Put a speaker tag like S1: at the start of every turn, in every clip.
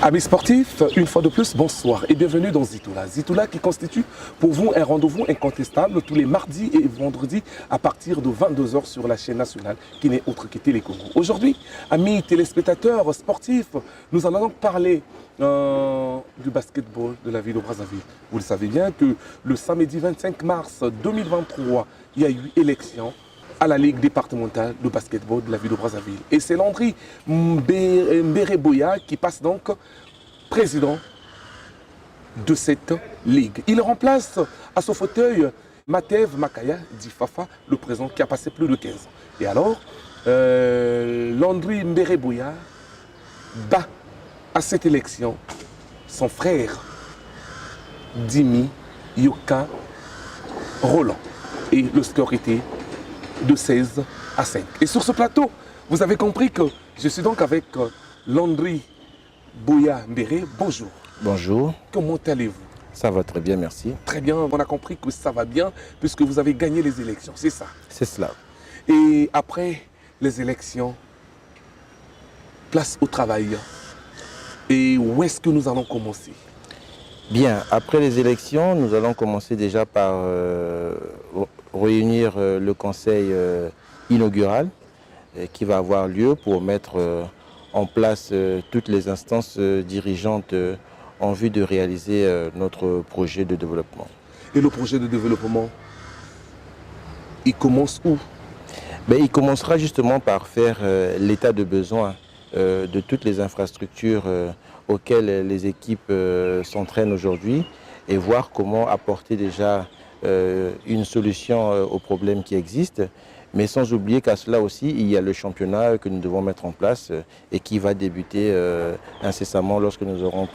S1: Amis sportifs, une fois de plus, bonsoir et bienvenue dans Zitoula. Zitoula qui constitue pour vous un rendez-vous incontestable tous les mardis et vendredis à partir de 22 h sur la chaîne nationale qui n'est autre que Télécongo. Aujourd'hui, amis téléspectateurs sportifs, nous allons donc parler du basketball de la ville de Brazzaville. Vous le savez bien que le samedi 25 mars 2023, il y a eu élection à la Ligue départementale de basketball de la ville de Brazzaville. Et c'est Landry Mbereboya qui passe donc président de cette ligue. Il remplace à ce fauteuil Matev Makaya Difafa, le président qui a passé plus de 15 ans. Et alors, Landry Mbereboya bat à cette élection son frère Dimi Yoka Roland. Et le score était de 16 à 5. Et sur ce plateau, vous avez compris que je suis donc avec Landry Boya Mbere. Bonjour.
S2: Bonjour.
S1: Comment allez-vous?
S2: Ça va très bien, merci.
S1: Très bien, on a compris que ça va bien puisque vous avez gagné les élections, c'est ça?
S2: C'est cela.
S1: Et après les élections, place au travail. Et où est-ce que nous allons commencer?
S2: Bien, après les élections, nous allons commencer déjà par réunir le conseil inaugural qui va avoir lieu pour mettre en place toutes les instances dirigeantes en vue de réaliser notre projet de développement.
S1: Et le projet de développement, il commence où?
S2: Il commencera justement par faire l'état de besoin de toutes les infrastructures auxquelles les équipes s'entraînent aujourd'hui et voir comment apporter déjà une solution aux problèmes qui existent, mais sans oublier qu'à cela aussi, il y a le championnat que nous devons mettre en place et qui va débuter incessamment lorsque nous aurons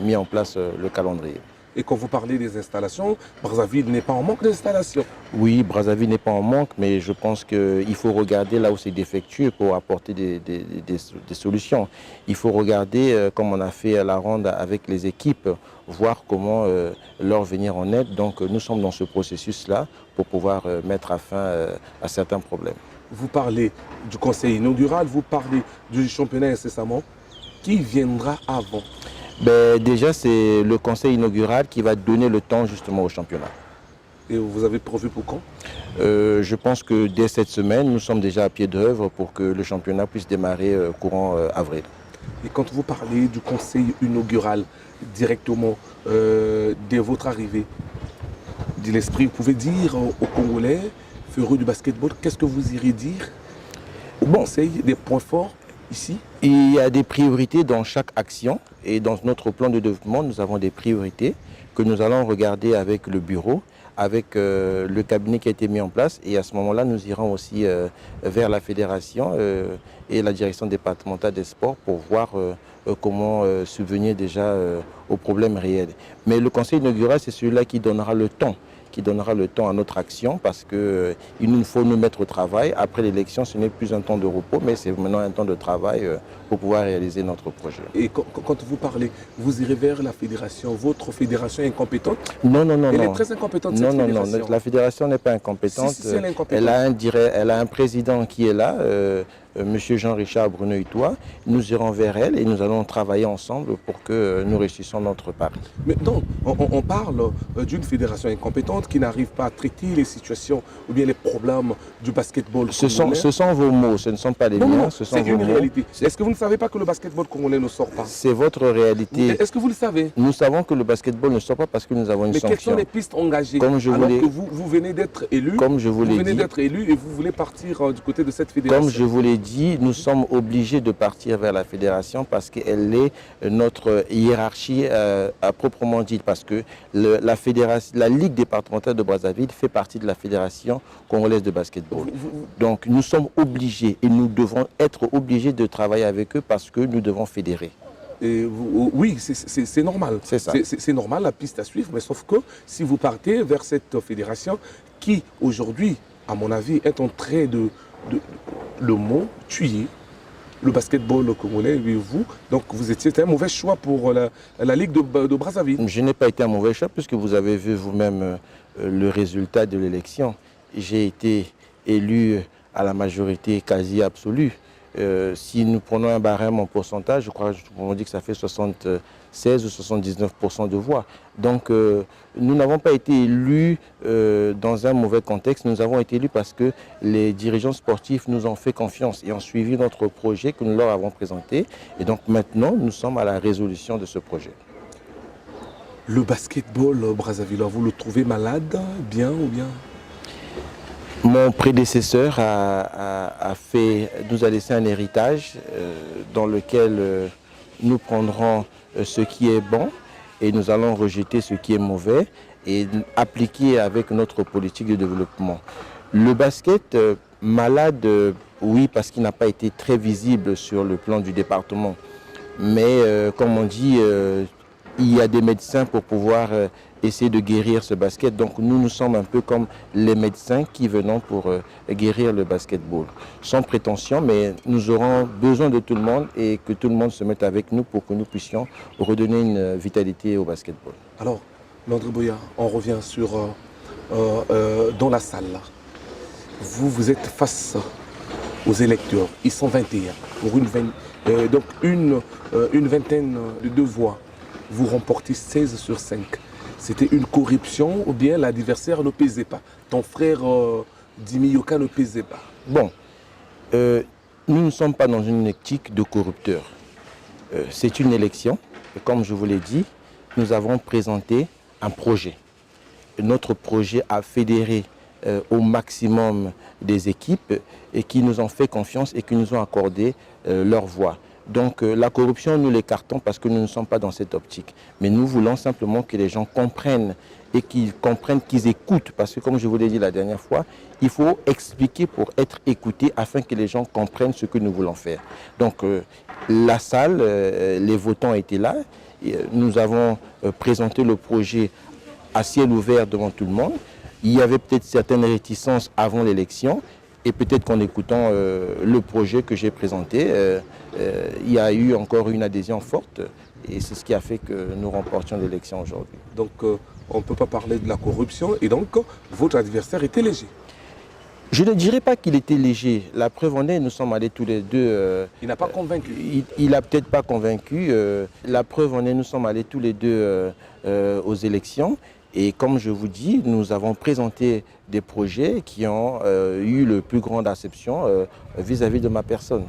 S2: mis en place le calendrier.
S1: Et quand vous parlez des installations, Brazzaville n'est pas en manque d'installations.
S2: Oui, Brazzaville n'est pas en manque, mais je pense qu'il faut regarder là où c'est défectueux pour apporter des solutions. Il faut regarder, comme on a fait à la ronde avec les équipes, voir comment leur venir en aide. Donc nous sommes dans ce processus-là pour pouvoir mettre fin à certains problèmes.
S1: Vous parlez du conseil inaugural, vous parlez du championnat incessamment. Qui viendra avant?
S2: Déjà, c'est le conseil inaugural qui va donner le temps justement au championnat.
S1: Et vous avez prévu pour quand?
S2: Je pense que dès cette semaine, nous sommes déjà à pied d'œuvre pour que le championnat puisse démarrer courant avril.
S1: Et quand vous parlez du conseil inaugural directement dès votre arrivée de l'esprit, vous pouvez dire aux Congolais, férus du basketball, qu'est-ce que vous irez dire au conseil, des points forts ici?
S2: Il y a des priorités dans chaque action et dans notre plan de développement, nous avons des priorités que nous allons regarder avec le bureau, avec le cabinet qui a été mis en place et à ce moment-là, nous irons aussi vers la fédération et la direction départementale des sports pour voir comment subvenir déjà aux problèmes réels. Mais le conseil inaugural, c'est celui-là qui donnera le temps à notre action parce qu'il nous faut nous mettre au travail. Après l'élection, ce n'est plus un temps de repos, mais c'est maintenant un temps de travail pour pouvoir réaliser notre projet.
S1: Et quand vous parlez, vous irez vers la fédération, votre fédération est incompétente?
S2: Non.
S1: Elle est très incompétente, cette fédération.
S2: Non, la fédération n'est pas incompétente.
S1: Si, elle est incompétente.
S2: Elle a un président qui est là, M. Jean-Richard Bruno-Hutois. Nous irons vers elle et nous allons travailler ensemble pour que nous réussissions notre pari.
S1: Mais donc, on parle d'une fédération incompétente qui n'arrive pas à traiter les situations ou bien les problèmes du basketball congolais.
S2: Ce sont vos mots, ce ne sont pas les miens.
S1: C'est une réalité. Est-ce que vous ne savez pas que le basketball congolais ne sort pas?
S2: C'est votre réalité.
S1: Est-ce que vous le savez?
S2: Nous savons que le basketball ne sort pas parce que nous avons une sanction.
S1: Mais quelles sont les pistes engagées alors que vous venez d'être élu? Vous venez d'être élu et vous voulez partir du côté de cette fédération.
S2: Comme je vous l'ai dit, nous sommes obligés de partir vers la fédération parce qu'elle est notre hiérarchie à proprement dit. Parce que la Ligue départementale de Brazzaville fait partie de la fédération congolaise de basketball. Donc nous sommes obligés et nous devons être obligés de travailler avec eux parce que nous devons fédérer.
S1: Oui, c'est normal.
S2: C'est ça.
S1: C'est normal, la piste à suivre, mais sauf que si vous partez vers cette fédération qui, aujourd'hui, à mon avis, est en train le mot tuer le basketball congolais, et vous. Donc vous étiez un mauvais choix pour la Ligue de Brazzaville.
S2: Je n'ai pas été un mauvais choix puisque vous avez vu vous-même le résultat de l'élection. J'ai été élu à la majorité quasi absolue. Si nous prenons un barème en pourcentage, je crois qu'on dit que ça fait 76 ou 79% de voix. Donc nous n'avons pas été élus dans un mauvais contexte, nous avons été élus parce que les dirigeants sportifs nous ont fait confiance et ont suivi notre projet que nous leur avons présenté. Et donc maintenant, nous sommes à la résolution de ce projet.
S1: Le basketball Brazzaville, vous le trouvez malade, bien ou bien?
S2: Mon prédécesseur nous a laissé un héritage dans lequel nous prendrons ce qui est bon et nous allons rejeter ce qui est mauvais et appliquer avec notre politique de développement. Le basket, malade, oui, parce qu'il n'a pas été très visible sur le plan du département. Mais comme on dit, il y a des médecins pour pouvoir essayer de guérir ce basket. Donc nous sommes un peu comme les médecins qui venons pour guérir le basketball. Sans prétention, mais nous aurons besoin de tout le monde et que tout le monde se mette avec nous pour que nous puissions redonner une vitalité au basketball.
S1: Alors, Landry Boya, on revient sur dans la salle. Là. Vous êtes face aux électeurs. Ils sont 21 pour donc une vingtaine de voix. Vous remportez 16 sur 5. C'était une corruption ou bien l'adversaire ne pesait pas? Ton frère Dimi Yoka ne pesait pas?
S2: Bon, nous ne sommes pas dans une éthique de corrupteur. C'est une élection et comme je vous l'ai dit, nous avons présenté un projet. Notre projet a fédéré au maximum des équipes et qui nous ont fait confiance et qui nous ont accordé leur voix. Donc la corruption, nous l'écartons parce que nous ne sommes pas dans cette optique. Mais nous voulons simplement que les gens comprennent et qu'ils comprennent, qu'ils écoutent. Parce que comme je vous l'ai dit la dernière fois, il faut expliquer pour être écouté afin que les gens comprennent ce que nous voulons faire. Donc la salle, les votants étaient là. Nous avons présenté le projet à ciel ouvert devant tout le monde. Il y avait peut-être certaines réticences avant l'élection. Et peut-être qu'en écoutant le projet que j'ai présenté, il y a eu encore une adhésion forte. Et c'est ce qui a fait que nous remportions l'élection aujourd'hui.
S1: Donc on ne peut pas parler de la corruption et donc votre adversaire était léger.
S2: Je ne dirais pas qu'il était léger. La preuve en est, nous sommes allés tous les deux...
S1: il n'a pas convaincu.
S2: Il n'a peut-être pas convaincu. La preuve en est, nous sommes allés tous les deux aux élections. Et comme je vous dis, nous avons présenté des projets qui ont eu le plus grande acception vis-à-vis de ma personne.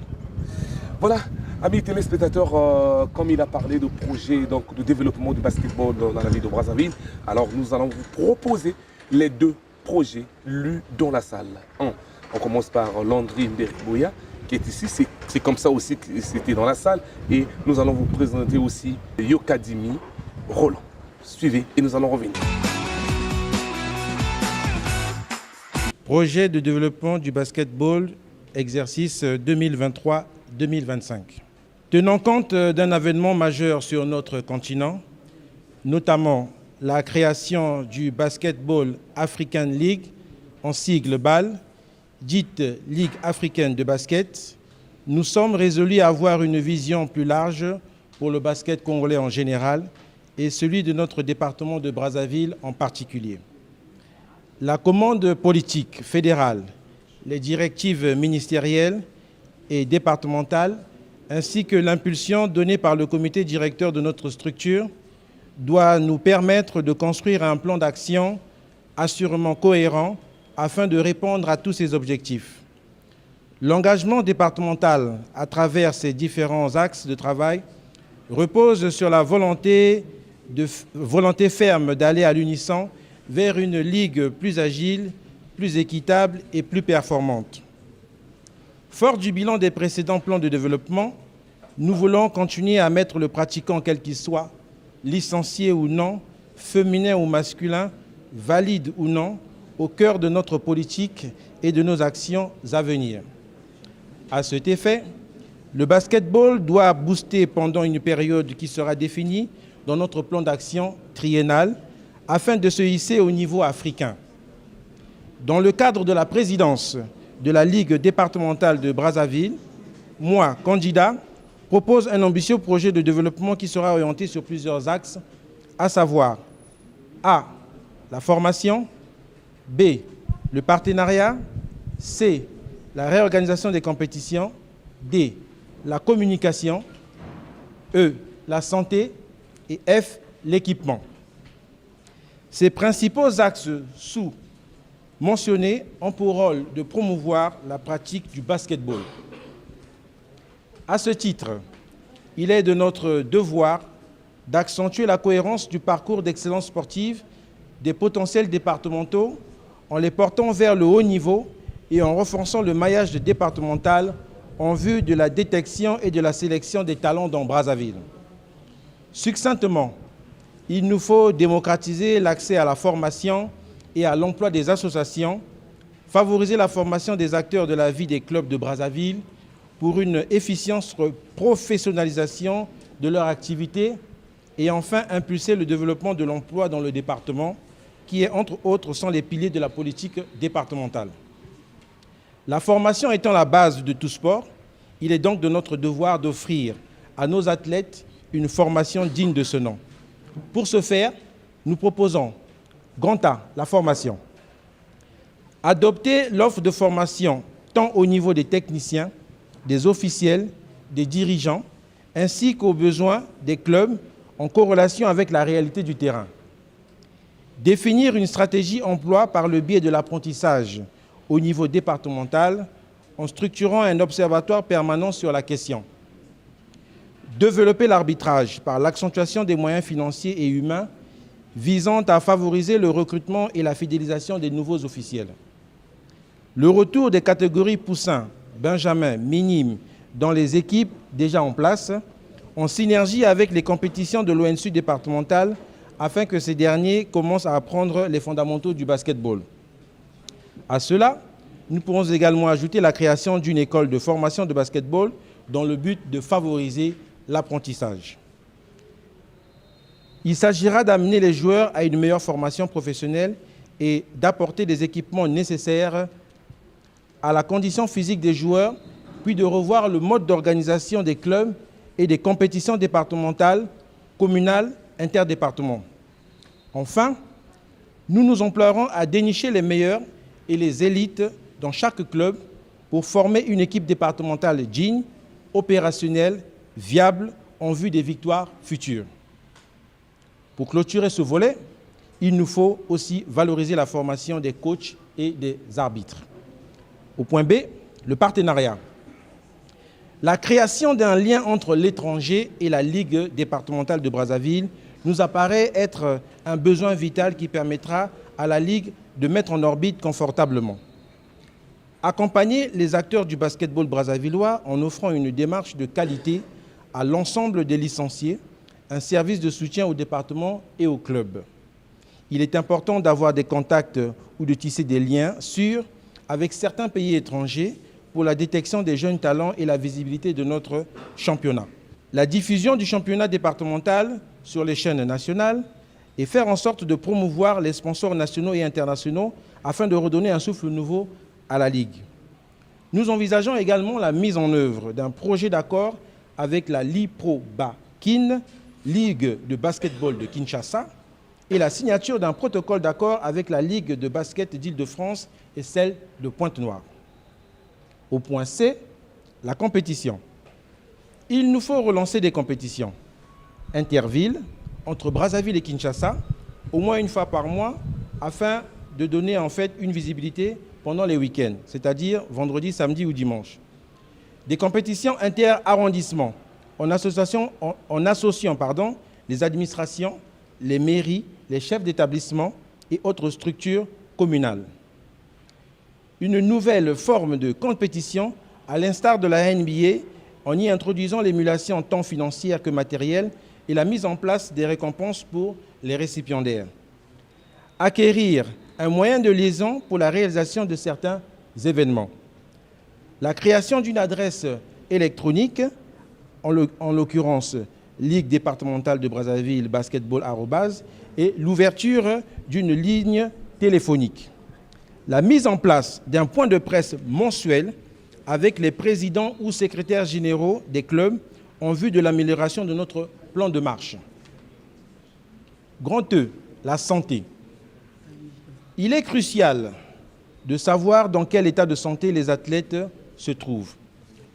S1: Voilà, amis téléspectateurs, comme il a parlé de projets donc, de développement du basketball dans la ville de Brazzaville, alors nous allons vous proposer les deux projets lus dans la salle. On commence par Landry Boya qui est ici, c'est comme ça aussi que c'était dans la salle. Et nous allons vous présenter aussi Yokadimi Roland. Suivez et nous allons revenir.
S3: Projet de développement du basketball, exercice 2023-2025. Tenant compte d'un événement majeur sur notre continent, notamment la création du Basketball African League, en sigle BAL, dite Ligue africaine de basket, nous sommes résolus à avoir une vision plus large pour le basket congolais en général et celui de notre département de Brazzaville en particulier. La commande politique fédérale, les directives ministérielles et départementales, ainsi que l'impulsion donnée par le comité directeur de notre structure, doit nous permettre de construire un plan d'action assurément cohérent afin de répondre à tous ces objectifs. L'engagement départemental à travers ces différents axes de travail repose sur la volonté ferme d'aller à l'unisson vers une ligue plus agile, plus équitable et plus performante. Fort du bilan des précédents plans de développement, nous voulons continuer à mettre le pratiquant quel qu'il soit, licencié ou non, féminin ou masculin, valide ou non, au cœur de notre politique et de nos actions à venir. À cet effet, le basketball doit booster pendant une période qui sera définie dans notre plan d'action triennal afin de se hisser au niveau africain. Dans le cadre de la présidence de la Ligue départementale de Brazzaville, moi, candidat, propose un ambitieux projet de développement qui sera orienté sur plusieurs axes, à savoir A. La formation, B. Le partenariat, C. La réorganisation des compétitions, D. La communication, E. La santé et F. L'équipement. Ces principaux axes sous-mentionnés ont pour rôle de promouvoir la pratique du basketball. À ce titre, il est de notre devoir d'accentuer la cohérence du parcours d'excellence sportive des potentiels départementaux en les portant vers le haut niveau et en renforçant le maillage départemental en vue de la détection et de la sélection des talents dans Brazzaville. Succinctement, il nous faut démocratiser l'accès à la formation et à l'emploi des associations, favoriser la formation des acteurs de la vie des clubs de Brazzaville pour une efficiente professionnalisation de leur activité et enfin impulser le développement de l'emploi dans le département, qui est entre autres sont les piliers de la politique départementale. La formation étant la base de tout sport, il est donc de notre devoir d'offrir à nos athlètes une formation digne de ce nom. Pour ce faire, nous proposons grand A, la formation. Adopter l'offre de formation tant au niveau des techniciens, des officiels, des dirigeants, ainsi qu'aux besoins des clubs en corrélation avec la réalité du terrain. Définir une stratégie emploi par le biais de l'apprentissage au niveau départemental en structurant un observatoire permanent sur la question. Développer l'arbitrage par l'accentuation des moyens financiers et humains visant à favoriser le recrutement et la fidélisation des nouveaux officiels. Le retour des catégories poussins, benjamins, minimes dans les équipes déjà en place, en synergie avec les compétitions de l'ONSU départementale afin que ces derniers commencent à apprendre les fondamentaux du basketball. À cela, nous pourrons également ajouter la création d'une école de formation de basketball dans le but de favoriser l'apprentissage. Il s'agira d'amener les joueurs à une meilleure formation professionnelle et d'apporter des équipements nécessaires à la condition physique des joueurs, puis de revoir le mode d'organisation des clubs et des compétitions départementales, communales, interdépartements. Enfin, nous nous emploierons à dénicher les meilleurs et les élites dans chaque club pour former une équipe départementale digne, opérationnelle, viable en vue des victoires futures. Pour clôturer ce volet, il nous faut aussi valoriser la formation des coachs et des arbitres. Au point B, le partenariat. La création d'un lien entre l'étranger et la Ligue départementale de Brazzaville nous apparaît être un besoin vital qui permettra à la Ligue de mettre en orbite confortablement. Accompagner les acteurs du basketball brazzavillois en offrant une démarche de qualité à l'ensemble des licenciés, un service de soutien au département et au club. Il est important d'avoir des contacts ou de tisser des liens sûrs avec certains pays étrangers pour la détection des jeunes talents et la visibilité de notre championnat. La diffusion du championnat départemental sur les chaînes nationales et faire en sorte de promouvoir les sponsors nationaux et internationaux afin de redonner un souffle nouveau à la Ligue. Nous envisageons également la mise en œuvre d'un projet d'accord avec la Liprobakin, Ligue de basketball de Kinshasa, et la signature d'un protocole d'accord avec la Ligue de basket d'Île-de-France et celle de Pointe-Noire. Au point C, la compétition. Il nous faut relancer des compétitions intervilles entre Brazzaville et Kinshasa, au moins une fois par mois, afin de donner en fait une visibilité pendant les week-ends, c'est-à-dire vendredi, samedi ou dimanche. Des compétitions inter-arrondissements en associant les administrations, les mairies, les chefs d'établissement et autres structures communales. Une nouvelle forme de compétition, à l'instar de la NBA, en y introduisant l'émulation tant financière que matérielle et la mise en place des récompenses pour les récipiendaires. Acquérir un moyen de liaison pour la réalisation de certains événements. La création d'une adresse électronique, en l'occurrence Ligue départementale de Brazzaville basketball @ et l'ouverture d'une ligne téléphonique. La mise en place d'un point de presse mensuel avec les présidents ou secrétaires généraux des clubs en vue de l'amélioration de notre plan de marche. Grand E, la santé. Il est crucial de savoir dans quel état de santé les athlètes se trouvent.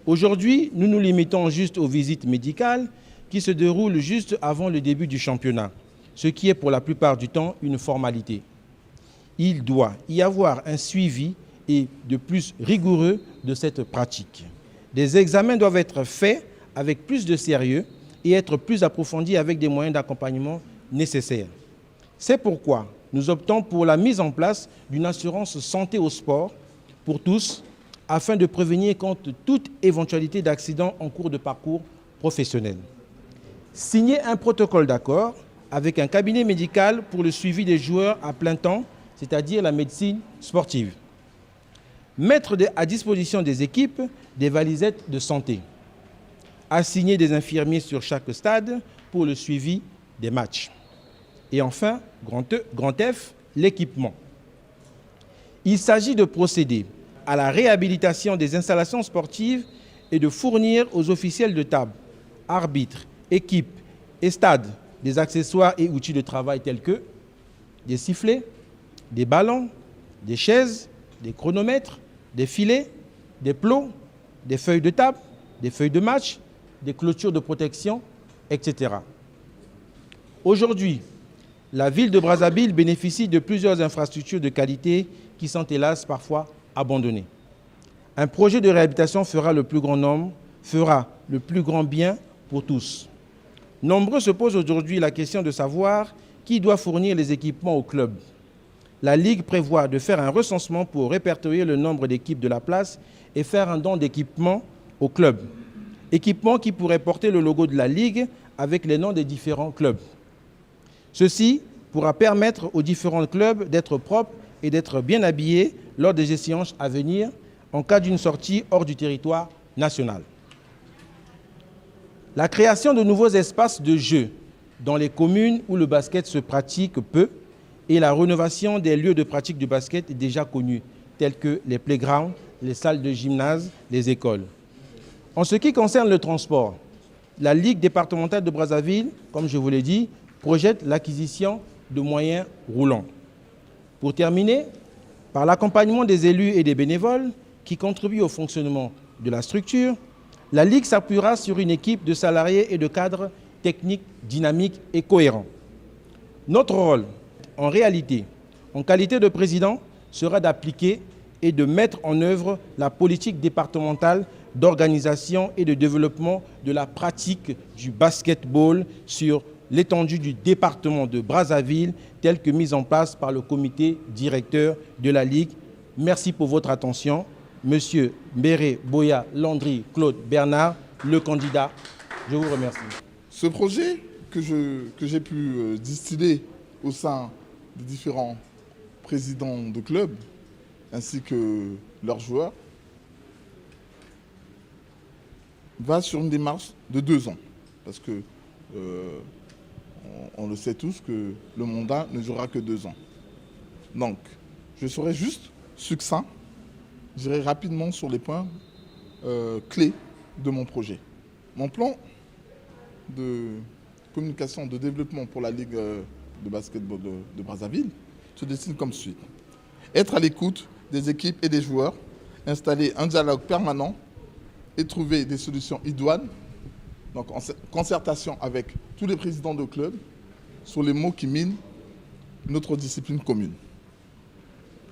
S3: Aujourd'hui, nous nous limitons juste aux visites médicales qui se déroulent juste avant le début du championnat, ce qui est pour la plupart du temps une formalité. Il doit y avoir un suivi et de plus rigoureux de cette pratique. Des examens doivent être faits avec plus de sérieux et être plus approfondis avec des moyens d'accompagnement nécessaires. C'est pourquoi nous optons pour la mise en place d'une assurance santé au sport pour tous afin de prévenir contre toute éventualité d'accident en cours de parcours professionnel. Signer un protocole d'accord avec un cabinet médical pour le suivi des joueurs à plein temps, c'est-à-dire la médecine sportive. Mettre à disposition des équipes des valisettes de santé. Assigner des infirmiers sur chaque stade pour le suivi des matchs. Et enfin, grand F, l'équipement. Il s'agit de procéder à la réhabilitation des installations sportives et de fournir aux officiels de table, arbitres, équipes et stades des accessoires et outils de travail tels que des sifflets, des ballons, des chaises, des chronomètres, des filets, des plots, des feuilles de table, des feuilles de match, des clôtures de protection, etc. Aujourd'hui, la ville de Brazzaville bénéficie de plusieurs infrastructures de qualité qui sont hélas parfois abandonnées. Un projet de réhabilitation fera le plus grand bien pour tous. Nombreux se posent aujourd'hui la question de savoir qui doit fournir les équipements au club. La Ligue prévoit de faire un recensement pour répertorier le nombre d'équipes de la place et faire un don d'équipement au club. Équipement qui pourrait porter le logo de la Ligue avec les noms des différents clubs. Ceci pourra permettre aux différents clubs d'être propres et d'être bien habillés lors des échéances à venir en cas d'une sortie hors du territoire national. La création de nouveaux espaces de jeu dans les communes où le basket se pratique peu et la rénovation des lieux de pratique du basket déjà connus, tels que les playgrounds, les salles de gymnase, les écoles. En ce qui concerne le transport, la Ligue départementale de Brazzaville, comme je vous l'ai dit, projette l'acquisition de moyens roulants. Pour terminer, par l'accompagnement des élus et des bénévoles qui contribuent au fonctionnement de la structure, la Ligue s'appuiera sur une équipe de salariés et de cadres techniques, dynamiques et cohérents. Notre rôle, en réalité, en qualité de président, sera d'appliquer et de mettre en œuvre la politique départementale d'organisation et de développement de la pratique du basketball sur l'étendue du département de Brazzaville, telle que mise en place par le comité directeur de la Ligue. Merci pour votre attention. Monsieur Mbéré Boya Landry Claude Bernard, le candidat, je vous remercie.
S4: Ce projet que j'ai pu distiller au sein des différents présidents de clubs ainsi que leurs joueurs va sur une démarche de 2 ans. Parce que on le sait tous que le mandat ne durera que 2 ans. Donc, je serai juste succinct. J'irai rapidement sur les points clés de mon projet. Mon plan de communication, de développement pour la Ligue de basketball de Brazzaville se dessine comme suit. Être à l'écoute des équipes et des joueurs, installer un dialogue permanent et trouver des solutions idoines, donc en concertation avec tous les présidents de clubs sur les mots qui minent notre discipline commune.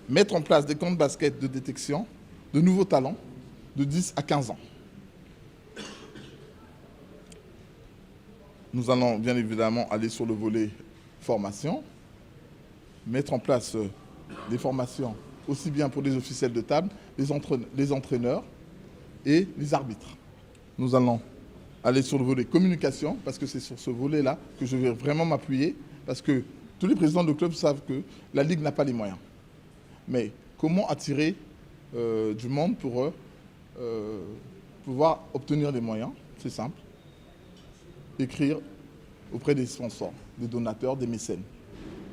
S4: Mettre en place des camps de basket de détection de nouveaux talents de 10 à 15 ans. Nous allons bien évidemment aller sur le volet formation, mettre en place des formations aussi bien pour les officiels de table, les entraîneurs et les arbitres. Nous allons aller sur le volet communication, parce que c'est sur ce volet-là que je vais vraiment m'appuyer, parce que tous les présidents de clubs savent que la Ligue n'a pas les moyens. Mais comment attirer du monde pour pouvoir obtenir les moyens? C'est simple. Écrire auprès des sponsors, des donateurs, des mécènes.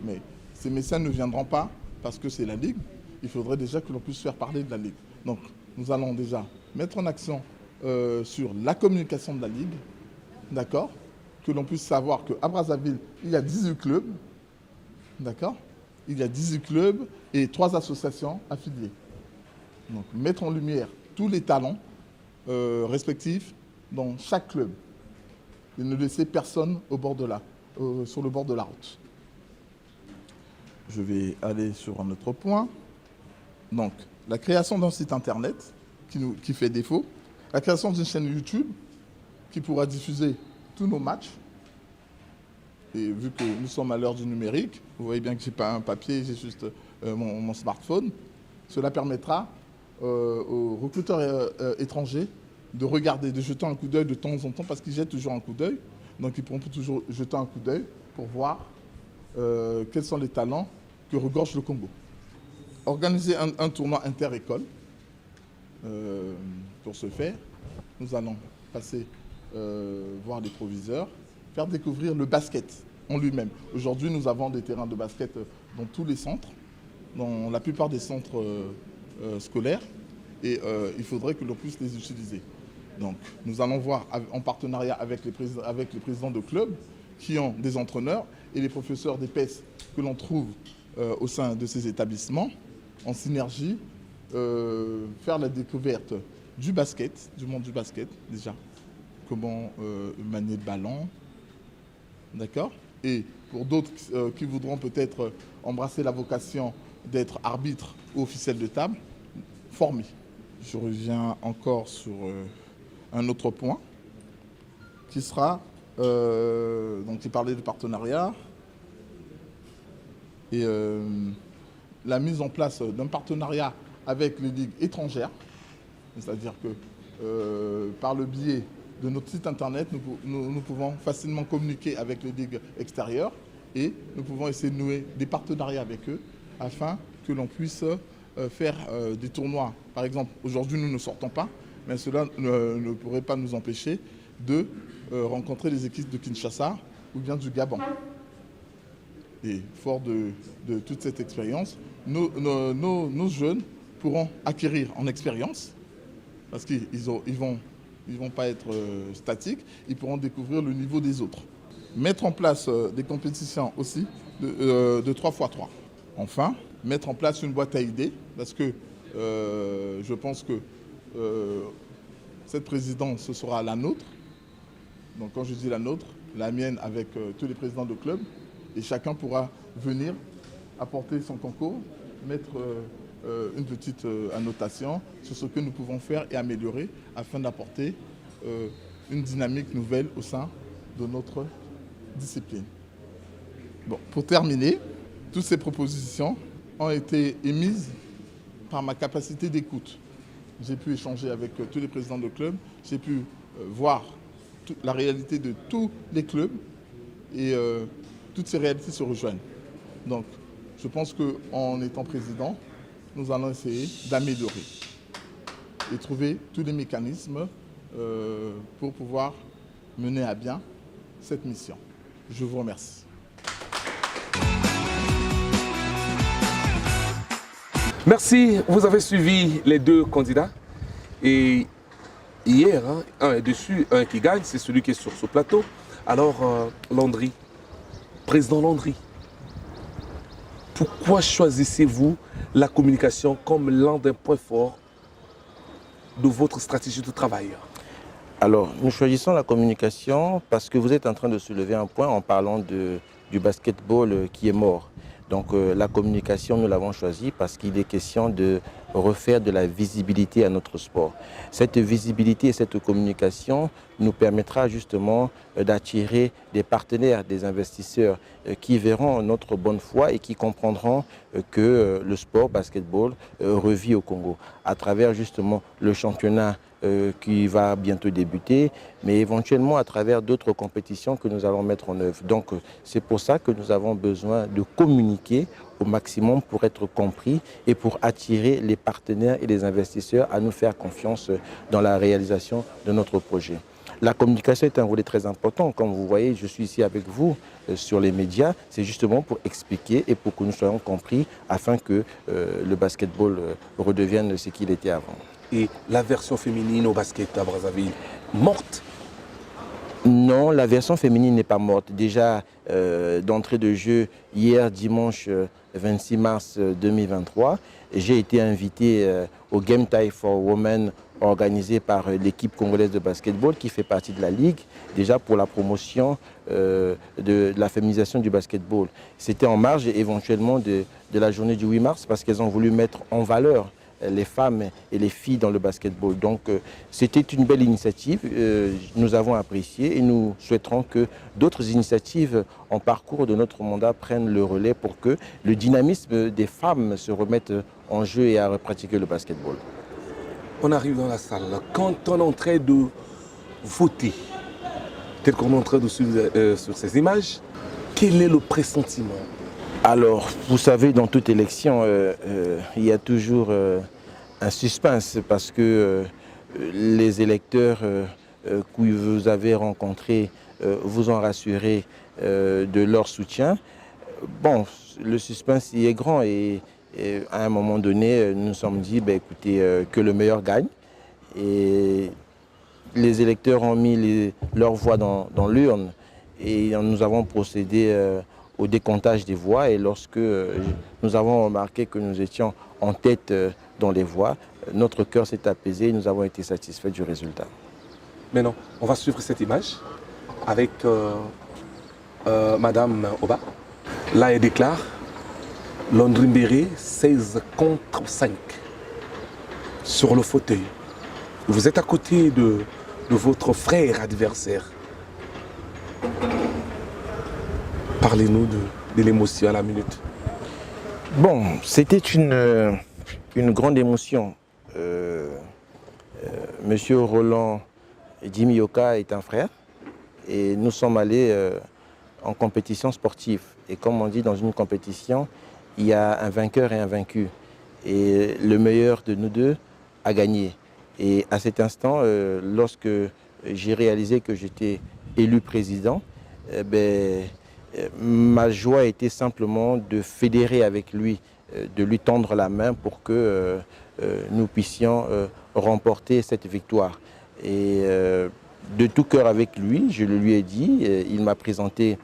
S4: Mais ces mécènes ne viendront pas parce que c'est la Ligue, il faudrait déjà que l'on puisse faire parler de la Ligue. Donc, nous allons déjà mettre en action sur la communication de la Ligue, d'accord? Que l'on puisse savoir qu'à Brazzaville, il y a 18 clubs, d'accord? Il y a 18 clubs et 3 associations affiliées. Donc, mettre en lumière tous les talents respectifs dans chaque club et ne laisser personne au bord de sur le bord de la route. Je vais aller sur un autre point. Donc, la création d'un site internet qui fait défaut, la création d'une chaîne YouTube qui pourra diffuser tous nos matchs. Et vu que nous sommes à l'heure du numérique, vous voyez bien que je n'ai pas un papier, j'ai juste mon smartphone. Cela permettra aux recruteurs étrangers de regarder, de jeter un coup d'œil de temps en temps, parce qu'ils jettent toujours un coup d'œil. Donc ils pourront toujours jeter un coup d'œil pour voir quels sont les talents que regorge le Congo. Organiser un tournoi inter-école. Pour ce faire, nous allons passer voir les proviseurs, faire découvrir le basket en lui-même. Aujourd'hui, nous avons des terrains de basket dans tous les centres, dans la plupart des centres scolaires, et il faudrait que l'on puisse les utiliser. Donc, nous allons voir en partenariat avec les présidents de clubs qui ont des entraîneurs et les professeurs d'EPS que l'on trouve au sein de ces établissements, en synergie, faire la découverte du basket, du monde du basket déjà, comment manier le ballon, d'accord? Et pour d'autres qui voudront peut-être embrasser la vocation d'être arbitre ou officiel de table, former. Je reviens encore sur un autre point qui sera, donc il parlait de partenariat et la mise en place d'un partenariat avec les ligues étrangères, c'est-à-dire que par le biais de notre site internet, nous pouvons facilement communiquer avec les ligues extérieures et nous pouvons essayer de nouer des partenariats avec eux afin que l'on puisse faire des tournois. Par exemple, aujourd'hui nous ne sortons pas, mais cela ne pourrait pas nous empêcher de rencontrer les équipes de Kinshasa ou bien du Gabon. Et fort de toute cette expérience, nos jeunes pourront acquérir en expérience, parce qu'ils ils vont pas être statiques, ils pourront découvrir le niveau des autres. Mettre en place des compétitions aussi de 3x3. Enfin, mettre en place une boîte à idées, parce que je pense que cette présidence, ce sera la nôtre. Donc quand je dis la nôtre, la mienne avec tous les présidents de clubs, et chacun pourra venir apporter son concours, mettre une petite annotation sur ce que nous pouvons faire et améliorer afin d'apporter une dynamique nouvelle au sein de notre discipline. Bon, pour terminer, toutes ces propositions ont été émises par ma capacité d'écoute. J'ai pu échanger avec tous les présidents de clubs, j'ai pu voir la réalité de tous les clubs et toutes ces réalités se rejoignent. Donc, je pense qu'en étant président, nous allons essayer d'améliorer et trouver tous les mécanismes pour pouvoir mener à bien cette mission. Je vous remercie.
S1: Merci, vous avez suivi les deux candidats. Et hier, un est dessus, un qui gagne, c'est celui qui est sur ce plateau. Alors, Landry, président Landry, pourquoi choisissez-vous la communication comme l'un des points forts de votre stratégie de travail?
S2: Alors, nous choisissons la communication parce que vous êtes en train de soulever un point en parlant du basketball qui est mort. Donc la communication, nous l'avons choisie parce qu'il est question de refaire de la visibilité à notre sport. Cette visibilité et cette communication nous permettra justement d'attirer des partenaires, des investisseurs qui verront notre bonne foi et qui comprendront que le sport basketball revit au Congo à travers justement le championnat qui va bientôt débuter, mais éventuellement à travers d'autres compétitions que nous allons mettre en œuvre. Donc c'est pour ça que nous avons besoin de communiquer au maximum pour être compris et pour attirer les partenaires et les investisseurs à nous faire confiance dans la réalisation de notre projet. La communication est un volet très important. Comme vous voyez, je suis ici avec vous sur les médias. C'est justement pour expliquer et pour que nous soyons compris afin que le basketball redevienne ce qu'il était avant.
S1: Et la version féminine au basket à Brazzaville, morte?
S2: Non, la version féminine n'est pas morte. Déjà, d'entrée de jeu, hier, dimanche 26 mars 2023, j'ai été invité au Game Time for Women organisé par l'équipe congolaise de basketball qui fait partie de la Ligue, déjà pour la promotion de la féminisation du basketball. C'était en marge éventuellement de la journée du 8 mars parce qu'elles ont voulu mettre en valeur les femmes et les filles dans le basketball. Donc c'était une belle initiative, nous avons apprécié et nous souhaiterons que d'autres initiatives en parcours de notre mandat prennent le relais pour que le dynamisme des femmes se remette en jeu et à pratiquer le basketball.
S1: On arrive dans la salle, quand on est en train de voter, tel qu'on est en train de suivre sur ces images, quel est le pressentiment?
S2: Alors, vous savez, dans toute élection, il y a toujours un suspense parce que les électeurs que vous avez rencontrés vous ont rassuré de leur soutien. Bon, le suspense y est grand et à un moment donné, nous nous sommes dit, écoutez, que le meilleur gagne. Et les électeurs ont mis leur voix dans l'urne et nous avons procédé au décomptage des voix. Et lorsque nous avons remarqué que nous étions en tête dans les voix, notre cœur s'est apaisé et nous avons été satisfaits du résultat.
S1: Maintenant, on va suivre cette image avec Madame Oba. Là, elle déclare Londrimbéré 16 contre 5 sur le fauteuil. Vous êtes à côté de votre frère adversaire. Parlez-nous de l'émotion à la minute.
S2: Bon, c'était une grande émotion. Monsieur Roland Jimmy Yoka est un frère et nous sommes allés en compétition sportive. Et comme on dit dans une compétition, il y a un vainqueur et un vaincu. Et le meilleur de nous deux a gagné. Et à cet instant, lorsque j'ai réalisé que j'étais élu président, ma joie était simplement de fédérer avec lui, de lui tendre la main pour que nous puissions remporter cette victoire. Et de tout cœur avec lui, je le lui ai dit, il m'a présenté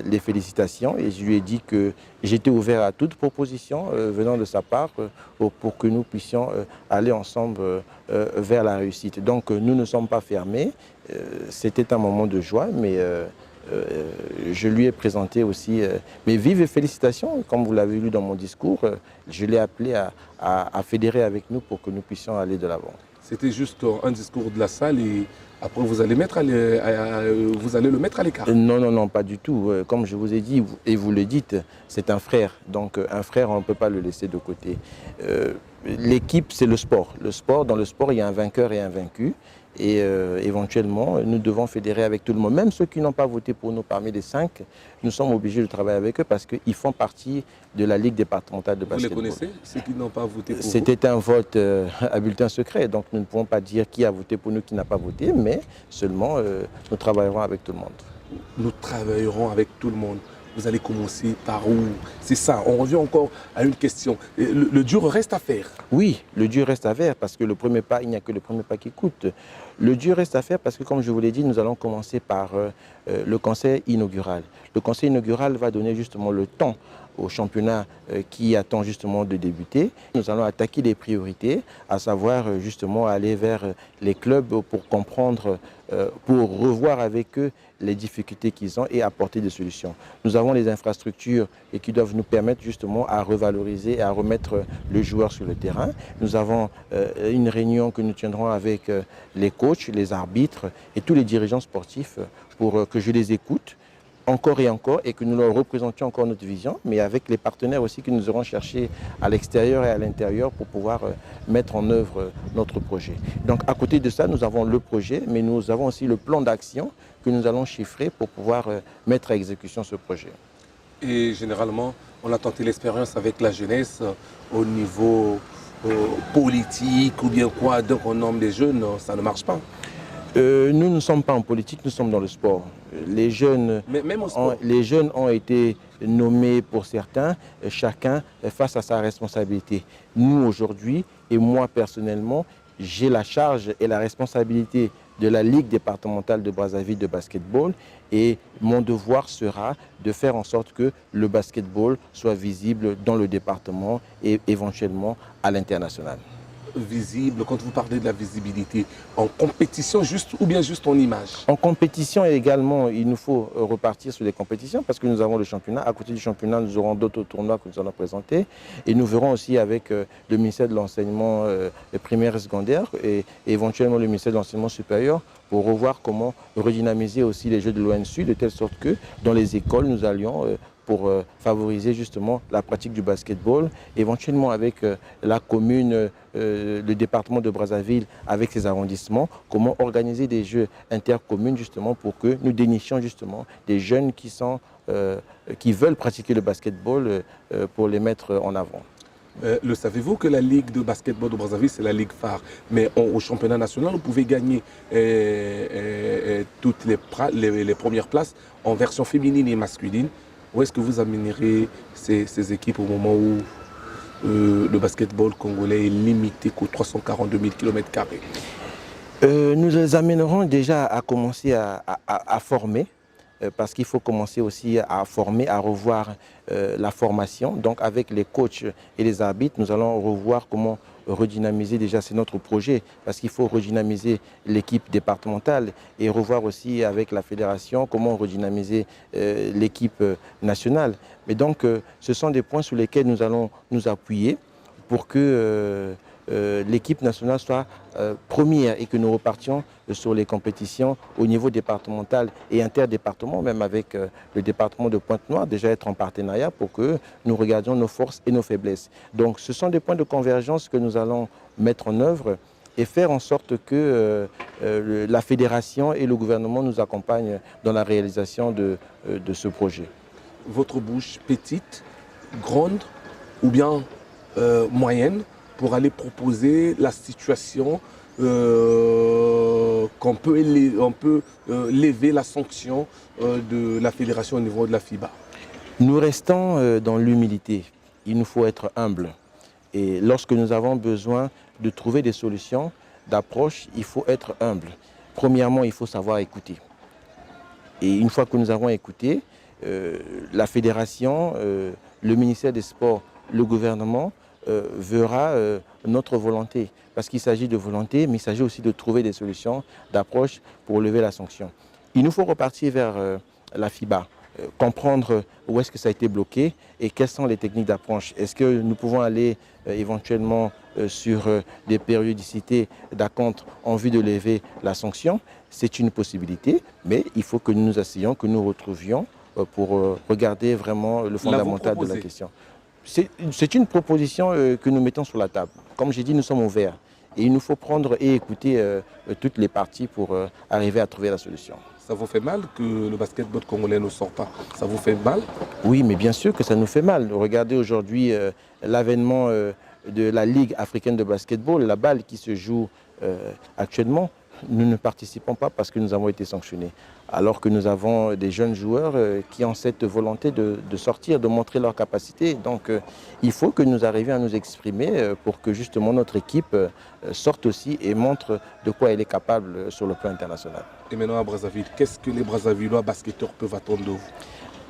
S2: les félicitations et je lui ai dit que j'étais ouvert à toute proposition venant de sa part pour que nous puissions aller ensemble vers la réussite. Donc nous ne sommes pas fermés, c'était un moment de joie, mais je lui ai présenté aussi mes vives félicitations. Comme vous l'avez lu dans mon discours, je l'ai appelé à fédérer avec nous pour que nous puissions aller de l'avant.
S1: C'était juste un discours de la salle et après vous allez le mettre à l'écart.
S2: Non, pas du tout. Comme je vous ai dit, et vous le dites, c'est un frère. Donc un frère, on ne peut pas le laisser de côté. L'équipe, c'est le sport. Dans le sport, il y a un vainqueur et un vaincu. Et éventuellement, nous devons fédérer avec tout le monde. Même ceux qui n'ont pas voté pour nous parmi les 5, nous sommes obligés de travailler avec eux parce qu'ils font partie de la Ligue départementale de basketball.
S1: Vous les connaissez, ceux qui n'ont pas voté pour vous?
S2: C'était un vote à bulletin secret, donc nous ne pouvons pas dire qui a voté pour nous, qui n'a pas voté, mais seulement nous travaillerons avec tout le monde.
S1: Nous travaillerons avec tout le monde. Vous allez commencer par où? C'est ça, on revient encore à une question. Le dur reste à faire.
S2: Oui, le dur reste à faire parce que le premier pas, il n'y a que le premier pas qui coûte. Le dur reste à faire parce que, comme je vous l'ai dit, nous allons commencer par le conseil inaugural. Le conseil inaugural va donner justement le temps au championnat qui attend justement de débuter. Nous allons attaquer les priorités, à savoir justement aller vers les clubs pour comprendre, pour revoir avec eux les difficultés qu'ils ont et apporter des solutions. Nous avons les infrastructures et qui doivent nous permettre justement à revaloriser et à remettre le joueur sur le terrain. Nous avons une réunion que nous tiendrons avec les coachs, les arbitres et tous les dirigeants sportifs pour que je les écoute encore et que nous leur représentions encore notre vision, mais avec les partenaires aussi que nous aurons cherchés à l'extérieur et à l'intérieur pour pouvoir mettre en œuvre notre projet. Donc à côté de ça, nous avons le projet, mais nous avons aussi le plan d'action que nous allons chiffrer pour pouvoir mettre à exécution ce projet.
S1: Et généralement, on a tenté l'expérience avec la jeunesse au niveau politique ou bien quoi, donc on nomme des jeunes, ça ne marche pas.
S2: Nous ne sommes pas en politique, nous sommes dans le sport. Les jeunes,
S1: Mais même au sport.
S2: les jeunes ont été nommés pour certains, chacun face à sa responsabilité. Nous aujourd'hui, et moi personnellement, j'ai la charge et la responsabilité de la Ligue départementale de Brazzaville de basketball et mon devoir sera de faire en sorte que le basketball soit visible dans le département et éventuellement à l'international.
S1: Visible, quand vous parlez de la visibilité, en compétition juste ou bien juste en image?
S2: En compétition également, il nous faut repartir sur les compétitions parce que nous avons le championnat. À côté du championnat, nous aurons d'autres tournois que nous allons présenter. Et nous verrons aussi avec le ministère de l'enseignement primaire et secondaire et éventuellement le ministère de l'enseignement supérieur pour revoir comment redynamiser aussi les Jeux de l'ONSU de telle sorte que dans les écoles, nous allions pour favoriser justement la pratique du basketball, éventuellement avec la commune, le département de Brazzaville, avec ses arrondissements, comment organiser des jeux intercommunes justement pour que nous dénichions justement des jeunes qui veulent pratiquer le basketball pour les mettre en avant.
S1: Le savez-vous que la Ligue de basketball de Brazzaville, c'est la Ligue phare. Mais au championnat national, vous pouvez gagner toutes les premières places en version féminine et masculine. Où est-ce que vous amènerez ces équipes au moment où le basketball congolais est limité qu'aux 342 000 km²?
S2: Nous les amènerons déjà à commencer à former, parce qu'il faut commencer aussi à former, à revoir la formation. Donc avec les coachs et les arbitres, nous allons revoir comment redynamiser, déjà c'est notre projet, parce qu'il faut redynamiser l'équipe départementale et revoir aussi avec la fédération comment redynamiser l'équipe nationale. Mais donc ce sont des points sur lesquels nous allons nous appuyer pour que l'équipe nationale soit première et que nous repartions sur les compétitions au niveau départemental et interdépartement, même avec le département de Pointe-Noire, déjà être en partenariat pour que nous regardions nos forces et nos faiblesses. Donc ce sont des points de convergence que nous allons mettre en œuvre et faire en sorte que la fédération et le gouvernement nous accompagnent dans la réalisation de ce projet.
S1: Votre bouche petite, grande ou bien moyenne pour aller proposer la situation qu'on peut lever la sanction de la fédération au niveau de la FIBA?
S2: Nous restons dans l'humilité. Il nous faut être humble. Et lorsque nous avons besoin de trouver des solutions d'approche, il faut être humble. Premièrement, il faut savoir écouter. Et une fois que nous avons écouté, la fédération, le ministère des Sports, le gouvernement verra notre volonté. Parce qu'il s'agit de volonté, mais il s'agit aussi de trouver des solutions d'approche pour lever la sanction. Il nous faut repartir vers la FIBA, comprendre où est-ce que ça a été bloqué et quelles sont les techniques d'approche. Est-ce que nous pouvons aller éventuellement sur des périodicités d'acompte en vue de lever la sanction? C'est une possibilité, mais il faut que nous nous asseyions, que nous retrouvions pour regarder vraiment le fondamental de la question. C'est une proposition que nous mettons sur la table. Comme j'ai dit, nous sommes ouverts. Et il nous faut prendre et écouter toutes les parties pour arriver à trouver la solution.
S1: Ça vous fait mal que le basketball congolais ne sort pas? Ça vous fait mal?
S2: Oui, mais bien sûr que ça nous fait mal. Regardez aujourd'hui l'avènement de la Ligue africaine de basketball, la balle qui se joue actuellement. Nous ne participons pas parce que nous avons été sanctionnés. Alors que nous avons des jeunes joueurs qui ont cette volonté de sortir, de montrer leur capacité. Donc il faut que nous arrivions à nous exprimer pour que justement notre équipe sorte aussi et montre de quoi elle est capable sur le plan international.
S1: Et maintenant à Brazzaville, qu'est-ce que les Brazzavillois basketteurs peuvent attendre de vous?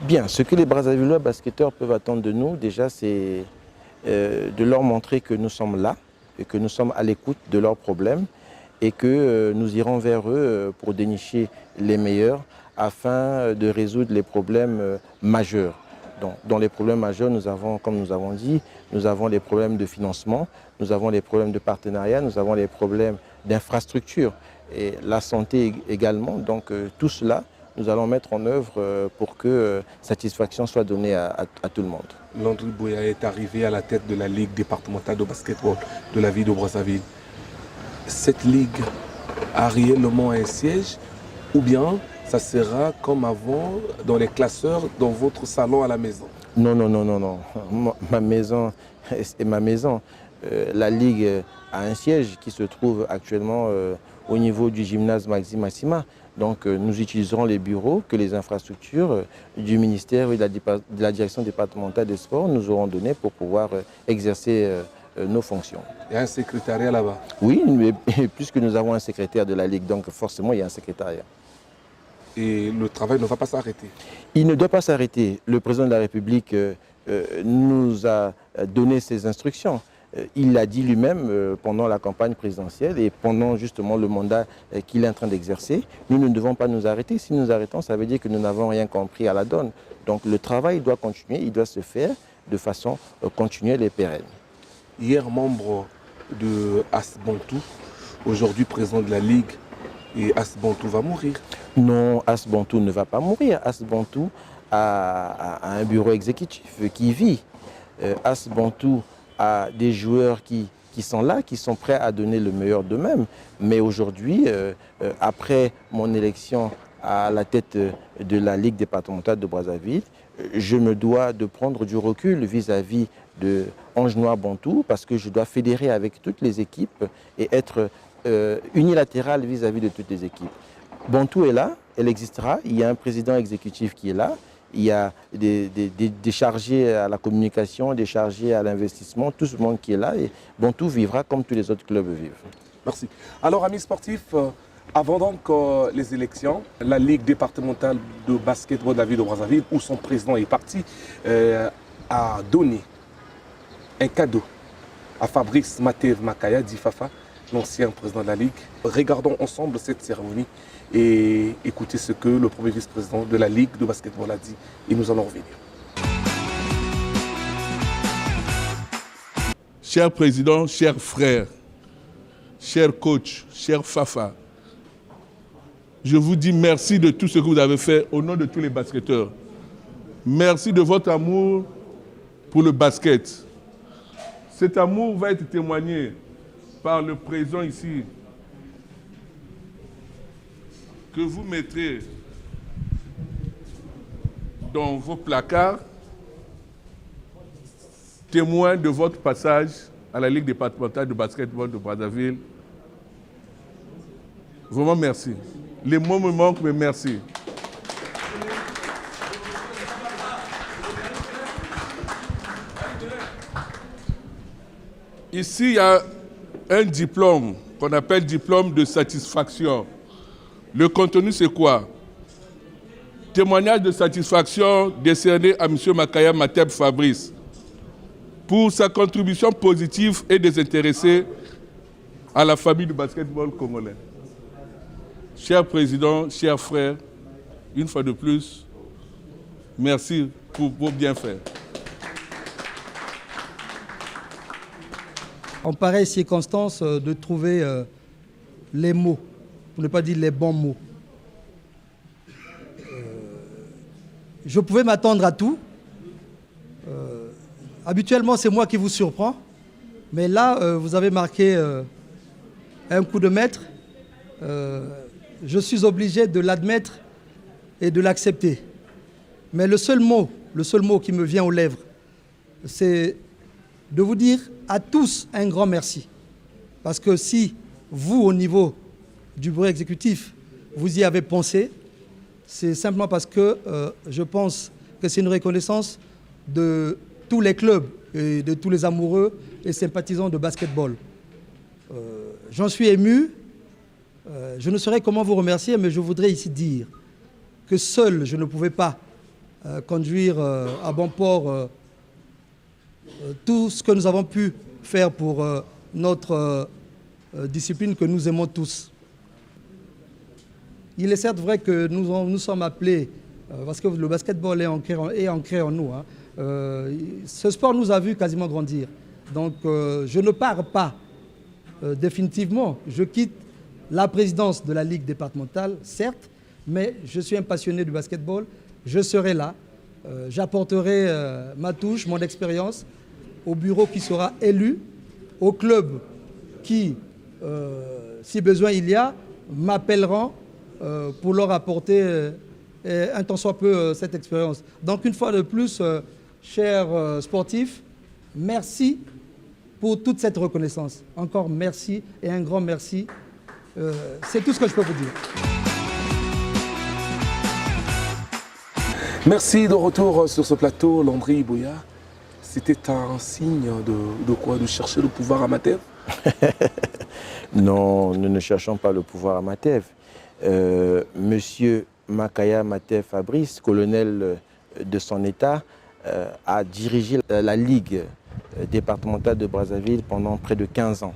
S2: Bien, ce que les Brazzavillois basketteurs peuvent attendre de nous, déjà c'est de leur montrer que nous sommes là et que nous sommes à l'écoute de leurs problèmes et que nous irons vers eux pour dénicher les meilleurs afin de résoudre les problèmes majeurs. Donc, dans les problèmes majeurs, nous avons, comme nous avons dit, nous avons les problèmes de financement, nous avons les problèmes de partenariat, nous avons les problèmes d'infrastructure et la santé également. Donc tout cela, nous allons mettre en œuvre pour que satisfaction soit donnée à tout le monde.
S1: Landry Boya est arrivé à la tête de la Ligue départementale de basketball de la ville de Brazzaville. Cette ligue a réellement un siège ou bien ça sera comme avant dans les classeurs dans votre salon à la maison?
S2: Non, non, non, non, non. Ma maison est ma maison. la Ligue a un siège qui se trouve actuellement au niveau du gymnase Maxime Massima. Donc nous utiliserons les bureaux que les infrastructures du ministère et de la direction départementale des sports nous auront donnés pour pouvoir exercer nos fonctions.
S1: Il y a un secrétariat là-bas.
S2: Oui, mais puisque nous avons un secrétaire de la Ligue, donc forcément il y a un secrétariat.
S1: Et le travail ne va pas s'arrêter.
S2: Il ne doit pas s'arrêter. Le président de la République nous a donné ses instructions. Il l'a dit lui-même pendant la campagne présidentielle et pendant justement le mandat qu'il est en train d'exercer. Nous ne devons pas nous arrêter. Si nous arrêtons, ça veut dire que nous n'avons rien compris à la donne. Donc le travail doit continuer, il doit se faire de façon continuelle et pérenne.
S1: Hier, membre de Asbantou, aujourd'hui président de la Ligue, et Asbantou va mourir.
S2: Non, Asbantou ne va pas mourir. Asbantou a un bureau exécutif qui vit. Asbantou a des joueurs qui sont là, qui sont prêts à donner le meilleur d'eux-mêmes. Mais aujourd'hui, après mon élection à la tête de la Ligue départementale de Brazzaville, je me dois de prendre du recul vis-à-vis de Ange Noir Bantou parce que je dois fédérer avec toutes les équipes et être unilatéral vis-à-vis de toutes les équipes. Bantou est là, elle existera, il y a un président exécutif qui est là, il y a des chargés à la communication, des chargés à l'investissement, tout ce monde qui est là et Bantou vivra comme tous les autres clubs vivent. Merci.
S1: Alors amis sportifs, avant donc les élections, la Ligue départementale de basketball de la ville de Brazzaville, où son président est parti, a donné un cadeau à Fabrice Matev Makaya, dit Fafa, l'ancien président de la Ligue. Regardons ensemble cette cérémonie et écoutez ce que le premier vice-président de la Ligue de basketball a dit et nous allons revenir.
S5: Cher président, chers frères, chers coachs, chers Fafa, je vous dis merci de tout ce que vous avez fait au nom de tous les basketteurs. Merci de votre amour pour le basket. Cet amour va être témoigné par le président ici, que vous mettrez dans vos placards, témoin de votre passage à la Ligue départementale de basketball de Brazzaville. Vraiment merci. Les mots me manquent, mais merci. Ici, il y a un diplôme qu'on appelle diplôme de satisfaction. Le contenu, c'est quoi? Témoignage de satisfaction décerné à M. Makaya Mateb Fabrice pour sa contribution positive et désintéressée à la famille du basketball congolais. Cher président, chers frères, une fois de plus, merci pour vos bienfaits.
S6: En pareille circonstance, de trouver les mots, pour ne pas dire les bons mots. Je pouvais m'attendre à tout. Habituellement, c'est moi qui vous surprends. Mais là, vous avez marqué un coup de maître. Je suis obligé de l'admettre et de l'accepter. Mais le seul mot qui me vient aux lèvres, c'est de vous dire à tous un grand merci. Parce que si vous, au niveau du bureau exécutif, vous y avez pensé, c'est simplement parce que je pense que c'est une reconnaissance de tous les clubs et de tous les amoureux et sympathisants de basketball. J'en suis ému. Je ne saurais comment vous remercier, mais je voudrais ici dire que seul, je ne pouvais pas conduire à bon port tout ce que nous avons pu faire pour notre discipline que nous aimons tous. Il est certes vrai que nous sommes appelés, parce que le basketball est ancré en nous, hein. Ce sport nous a vu quasiment grandir. Donc je ne pars pas définitivement. Je quitte la présidence de la Ligue départementale, certes, mais je suis un passionné du basketball. Je serai là. J'apporterai ma touche, mon expérience au bureau qui sera élu, au club qui, si besoin il y a, m'appelleront pour leur apporter un tant soit peu cette expérience. Donc une fois de plus, chers sportifs, merci pour toute cette reconnaissance. Encore merci et un grand merci. C'est tout ce que je peux vous dire.
S1: Merci de retour sur ce plateau, Landry Boya. C'était un signe de quoi? De chercher le pouvoir à Matev?
S2: Non, nous ne cherchons pas le pouvoir à Matev. Monsieur Makaya Matev Fabrice, colonel de son État, a dirigé la Ligue départementale de Brazzaville pendant près de 15 ans.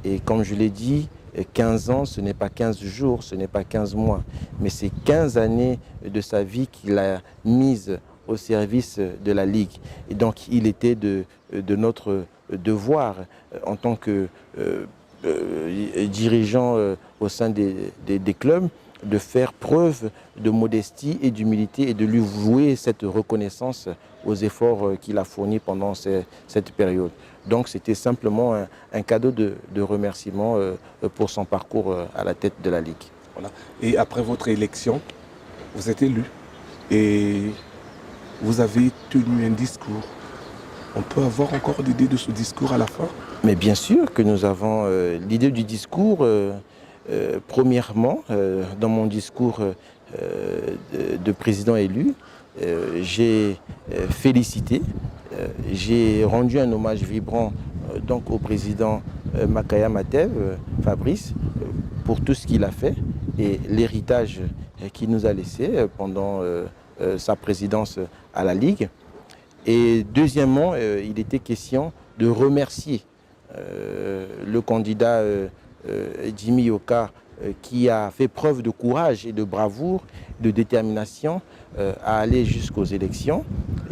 S2: Et comme je l'ai dit, 15 ans, ce n'est pas 15 jours, ce n'est pas 15 mois, mais c'est 15 années de sa vie qu'il a mise au service de la Ligue. Et donc, il était de notre devoir en tant que dirigeant au sein des clubs de faire preuve de modestie et d'humilité et de lui vouer cette reconnaissance aux efforts qu'il a fournis pendant cette période. Donc c'était simplement un cadeau de remerciement pour son parcours à la tête de la Ligue.
S1: Voilà. Et après votre élection, vous êtes élu et vous avez tenu un discours. On peut avoir encore l'idée de ce discours à la fin?
S2: Mais bien sûr que nous avons l'idée du discours. Premièrement, dans mon discours de président élu, j'ai félicité, j'ai rendu un hommage vibrant donc au président Makaya Matev Fabrice pour tout ce qu'il a fait et l'héritage qu'il nous a laissé pendant sa présidence à la Ligue. Et deuxièmement, il était question de remercier le candidat Jimmy Yoka qui a fait preuve de courage et de bravoure, de détermination à aller jusqu'aux élections.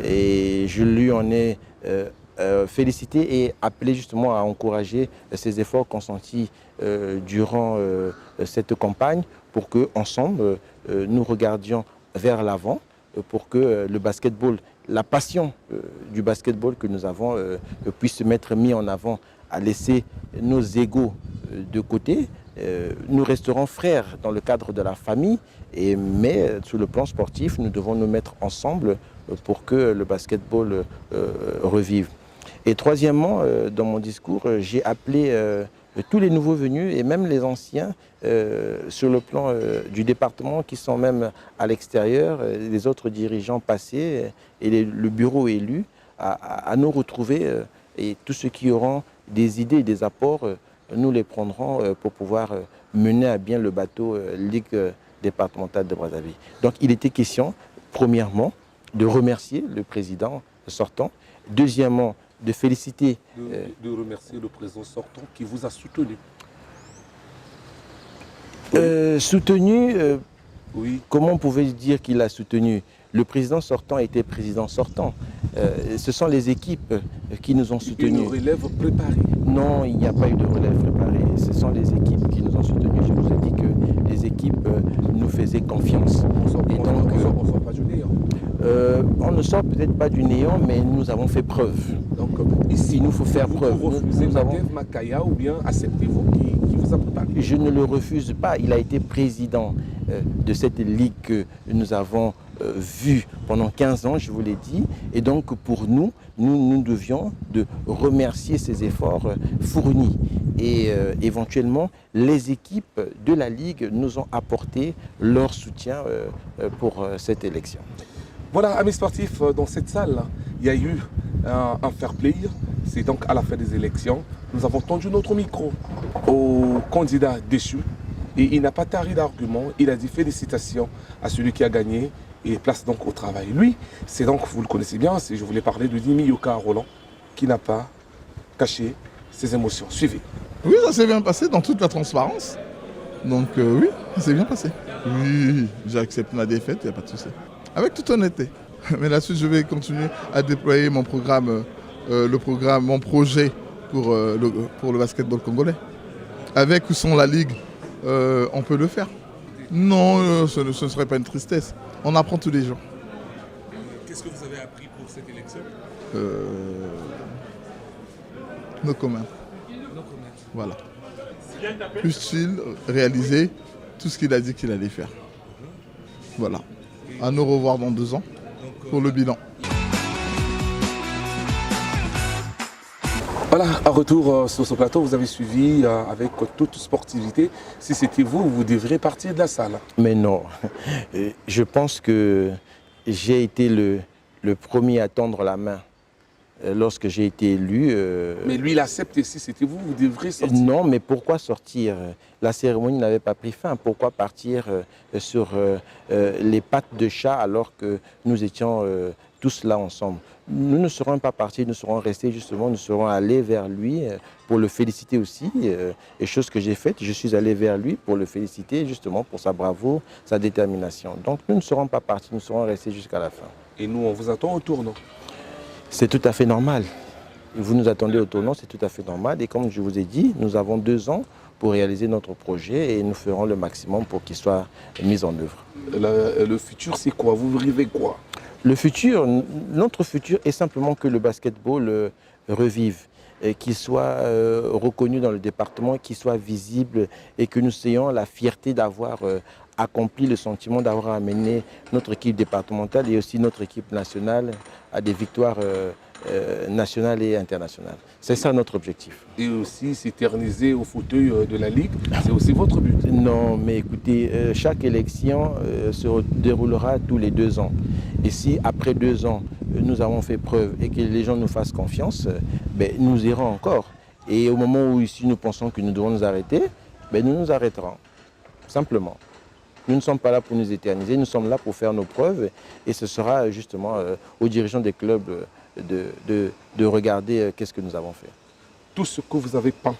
S2: Et je lui en ai félicité et appelé justement à encourager ces efforts consentis durant cette campagne pour qu'ensemble, nous regardions vers l'avant pour que le basketball, la passion du basketball que nous avons puisse être mis en avant, à laisser nos égos de côté. Nous resterons frères dans le cadre de la famille, mais sur le plan sportif, nous devons nous mettre ensemble pour que le basketball revive. Et troisièmement, dans mon discours, j'ai appelé tous les nouveaux venus et même les anciens sur le plan du département qui sont même à l'extérieur, les autres dirigeants passés et le bureau élu à nous retrouver et tous ceux qui auront des idées et des apports, nous les prendrons pour pouvoir mener à bien le bateau Ligue départementale de Brazzaville. Donc il était question, premièrement, de remercier le président sortant, deuxièmement, de féliciter...
S1: De remercier le président sortant qui vous a soutenu.
S2: Soutenu,
S1: oui.
S2: Comment on pouvait dire qu'il a soutenu? Le président sortant était président sortant. Ce sont les équipes qui nous ont soutenus.
S1: Une relève préparée?
S2: Non, il n'y a pas eu de relève préparée. Ce sont les équipes qui nous ont soutenus. Je vous ai dit que les équipes nous faisaient confiance.
S1: On sort pas du néant.
S2: On ne sort peut-être pas du néant, mais nous avons fait preuve.
S1: Donc ici,
S2: il nous faut faire preuve.
S1: Vous refusez Matev Makaya ou bien acceptez-vous qui vous a préparé? Je
S2: ne le refuse pas. Il a été président de cette ligue que nous avons vu pendant 15 ans, je vous l'ai dit. Et donc pour nous devions de remercier ces efforts fournis. Et éventuellement, les équipes de la Ligue nous ont apporté leur soutien pour cette élection.
S1: Voilà, amis sportifs, dans cette salle, il y a eu un fair play. C'est donc à la fin des élections. Nous avons tendu notre micro au candidat déchu. Et il n'a pas tari d'arguments. Il a dit félicitations à celui qui a gagné et place donc au travail. Lui, c'est donc, vous le connaissez bien, je voulais parler de Jimmy Yoka Roland, qui n'a pas caché ses émotions. Suivez.
S4: Oui, ça s'est bien passé dans toute la transparence. Donc oui, ça s'est bien passé. Oui, j'accepte ma défaite, il n'y a pas de souci. Avec toute honnêteté. Mais la suite, je vais continuer à déployer mon programme, mon projet pour le basketball congolais. Avec ou sans la Ligue, on peut le faire. Non, ce ne serait pas une tristesse. On apprend tous les jours.
S1: Qu'est-ce que vous avez appris pour cette élection?
S4: No comment. Voilà. Plus-il réaliser tout ce qu'il a dit qu'il allait faire. Voilà. À nous revoir dans 2 ans pour le bilan.
S1: Voilà, à retour sur ce plateau, vous avez suivi avec toute sportivité. Si c'était vous, vous devriez partir de la salle.
S2: Mais non, je pense que j'ai été le premier à tendre la main lorsque j'ai été élu.
S1: Mais lui, il accepte et si c'était vous, vous devriez sortir.
S2: Non, mais pourquoi sortir? La cérémonie n'avait pas pris fin. Pourquoi partir sur les pattes de chat alors que nous étions tous là ensemble? Nous ne serons pas partis, nous serons restés justement, nous serons allés vers lui pour le féliciter aussi. Et chose que j'ai faite, je suis allé vers lui pour le féliciter justement pour sa bravoure, sa détermination. Donc nous ne serons pas partis, nous serons restés jusqu'à la fin.
S1: Et nous, on vous attend au tournant.
S2: C'est tout à fait normal. Vous nous attendez au tournant, c'est tout à fait normal. Et comme je vous ai dit, nous avons 2 ans pour réaliser notre projet et nous ferons le maximum pour qu'il soit mis en œuvre.
S1: Le futur, c'est quoi? Vous rêvez quoi?
S2: Le futur, notre futur est simplement que le basketball revive, qu'il soit reconnu dans le département, qu'il soit visible et que nous ayons la fierté d'avoir accompli le sentiment d'avoir amené notre équipe départementale et aussi notre équipe nationale à des victoires nationales et internationales. C'est ça notre objectif.
S1: Et aussi s'éterniser au fauteuil de la Ligue, c'est aussi votre but?
S2: Non, mais écoutez, chaque élection se déroulera tous les 2 ans. Et si après 2 ans, nous avons fait preuve et que les gens nous fassent confiance, ben, nous irons encore. Et au moment où ici nous pensons que nous devons nous arrêter, ben, nous nous arrêterons, simplement. Nous ne sommes pas là pour nous éterniser, nous sommes là pour faire nos preuves et ce sera justement aux dirigeants des clubs de regarder qu'est-ce que nous avons fait.
S1: Tout ce que vous avez peint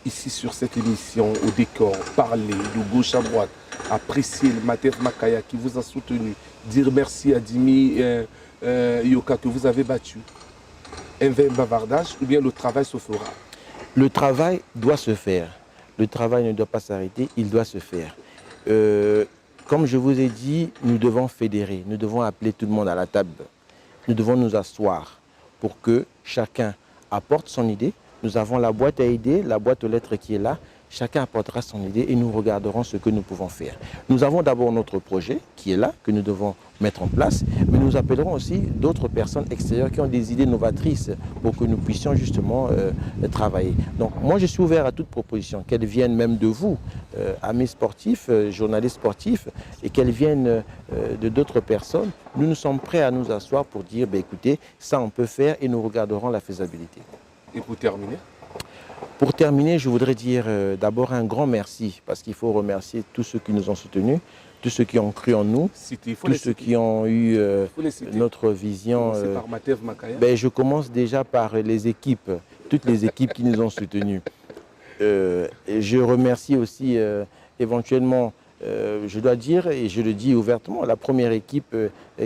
S1: ici sur cette émission, au décor, parler de gauche à droite, apprécier le Matev Makaya qui vous a soutenu, dire merci à Dimi Yoka que vous avez battu, un vain bavardage ou bien le travail se fera?
S2: Le travail doit se faire. Le travail ne doit pas s'arrêter, il doit se faire. Comme je vous ai dit, nous devons fédérer, nous devons appeler tout le monde à la table. Nous devons nous asseoir pour que chacun apporte son idée. Nous avons la boîte à idées, la boîte aux lettres qui est là. Chacun apportera son idée et nous regarderons ce que nous pouvons faire. Nous avons d'abord notre projet qui est là, que nous devons mettre en place, mais nous appellerons aussi d'autres personnes extérieures qui ont des idées novatrices pour que nous puissions justement travailler. Donc moi je suis ouvert à toute proposition, qu'elles viennent même de vous, amis sportifs, journalistes sportifs, et qu'elles viennent de d'autres personnes. Nous sommes prêts à nous asseoir pour dire, ben, écoutez, ça on peut faire et nous regarderons la faisabilité.
S1: Et pour terminer?
S2: Pour terminer, je voudrais dire d'abord un grand merci, parce qu'il faut remercier tous ceux qui nous ont soutenus, tous ceux qui ont cru en nous, tous ceux qui ont eu notre vision.
S1: Par Matev Makaya.
S2: Ben, je commence déjà par les équipes, toutes les équipes qui nous ont soutenus. Je remercie aussi éventuellement, je dois dire, et je le dis ouvertement, la première équipe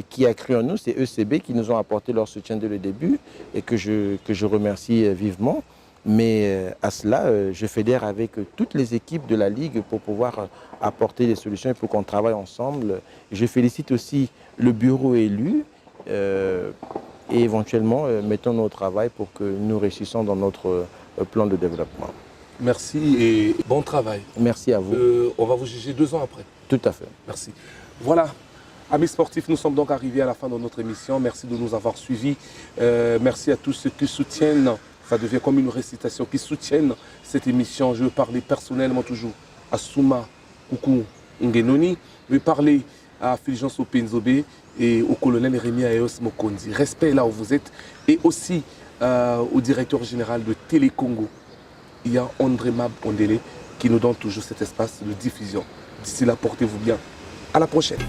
S2: qui a cru en nous, c'est ECB qui nous ont apporté leur soutien dès le début et que je remercie vivement. Mais à cela, je fédère avec toutes les équipes de la Ligue pour pouvoir apporter des solutions et pour qu'on travaille ensemble. Je félicite aussi le bureau élu et éventuellement mettons-nous au travail pour que nous réussissions dans notre plan de développement.
S1: Merci et bon travail.
S2: Merci à vous.
S1: On va vous juger 2 ans après.
S2: Tout à fait.
S1: Merci. Voilà. Amis sportifs, nous sommes donc arrivés à la fin de notre émission. Merci de nous avoir suivis. Merci à tous ceux qui soutiennent. Ça devient comme une récitation, qui soutiennent cette émission. Je veux parler personnellement toujours à Souma Koukou Ngenoni. Je veux parler à Fulgence Openzobe et au colonel Rémi Aeos Mokondi. Respect là où vous êtes. Et aussi au directeur général de Télé Congo. Il y a André Mab Ondele qui nous donne toujours cet espace de diffusion. D'ici là, portez-vous bien. À la prochaine.